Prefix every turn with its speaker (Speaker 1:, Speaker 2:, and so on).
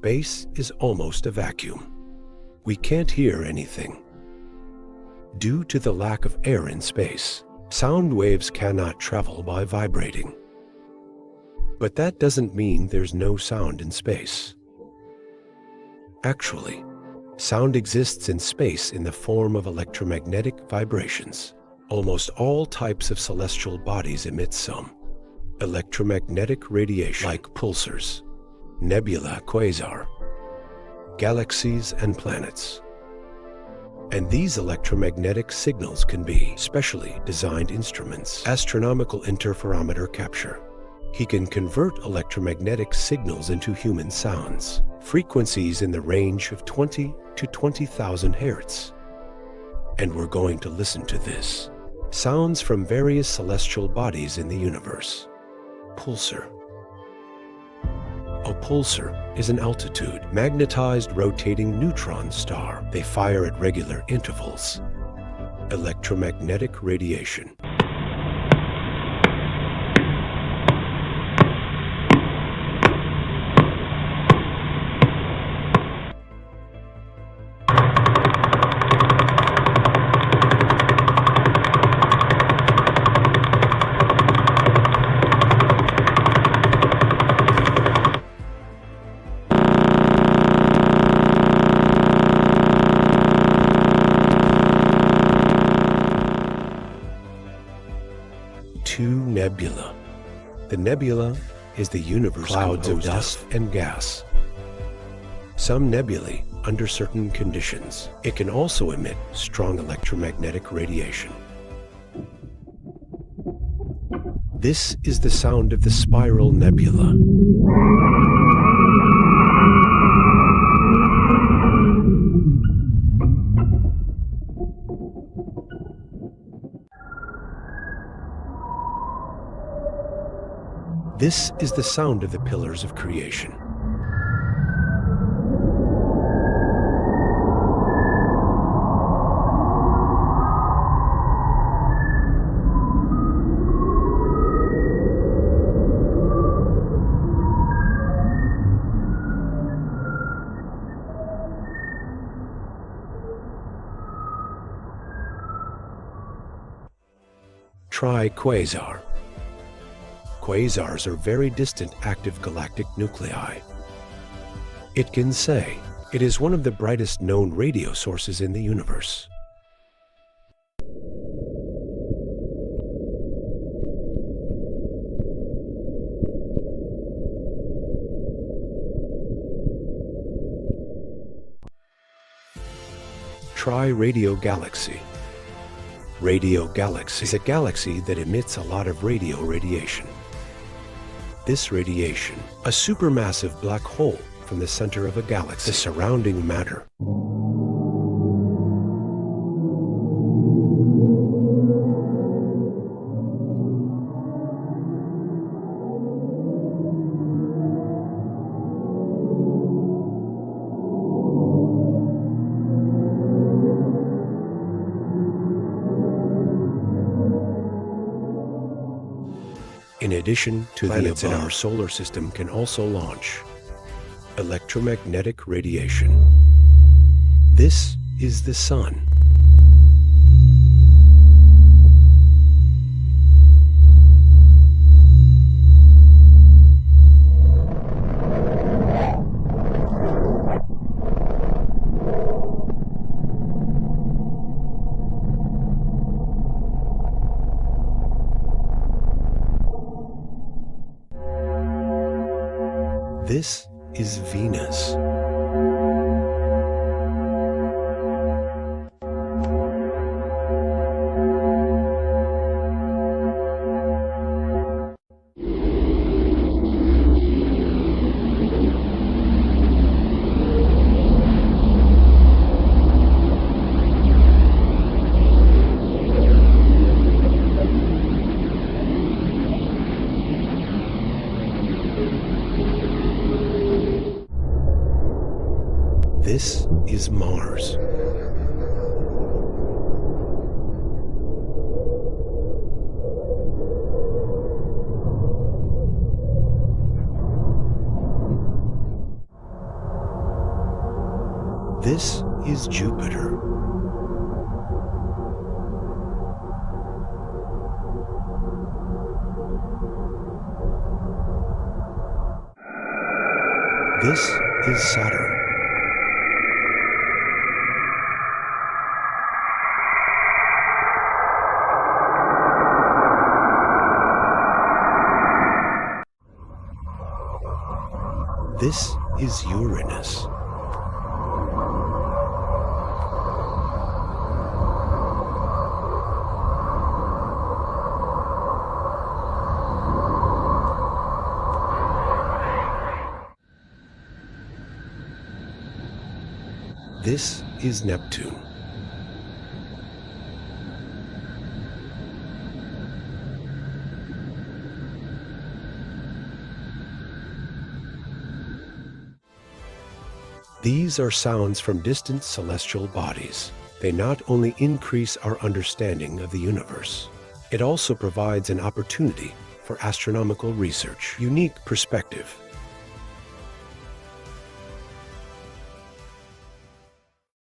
Speaker 1: Space is almost a vacuum. We can't hear anything. Due to the lack of air in space, sound waves cannot travel by vibrating. But that doesn't mean there's no sound in space. Actually, sound exists in space in the form of electromagnetic vibrations. Almost all types of celestial bodies emit some electromagnetic radiation, like pulsars, nebula, quasar, galaxies, and planets. And these electromagnetic signals can be specially designed instruments. Astronomical interferometer capture. He can convert electromagnetic signals into human sounds, frequencies in the range of 20 to 20,000 hertz. And we're going to listen to this. Sounds from various celestial bodies in the universe. Pulsar. A pulsar is an altitude, magnetized rotating neutron star. They fire at regular intervals. Electromagnetic radiation. Nebula. The nebula is the universe clouds of dust and gas. Some nebulae under certain conditions. It can also emit strong electromagnetic radiation. This is the sound of the spiral nebula. This is the sound of the pillars of creation. Try quasar. Quasars are very distant active galactic nuclei. It can say it is one of the brightest known radio sources in the universe. Try radio galaxy. Radio galaxy is a galaxy that emits a lot of radio radiation. This radiation, a supermassive black hole from the center of a galaxy, the surrounding matter. In addition to planets in our solar system can also launch electromagnetic radiation. This is the sun. This is Venus. This is Mars. This is Jupiter. This is Saturn. This is Uranus. This is Neptune. These are sounds from distant celestial bodies. They not only increase our understanding of the universe, it also provides an opportunity for astronomical research. Unique perspective.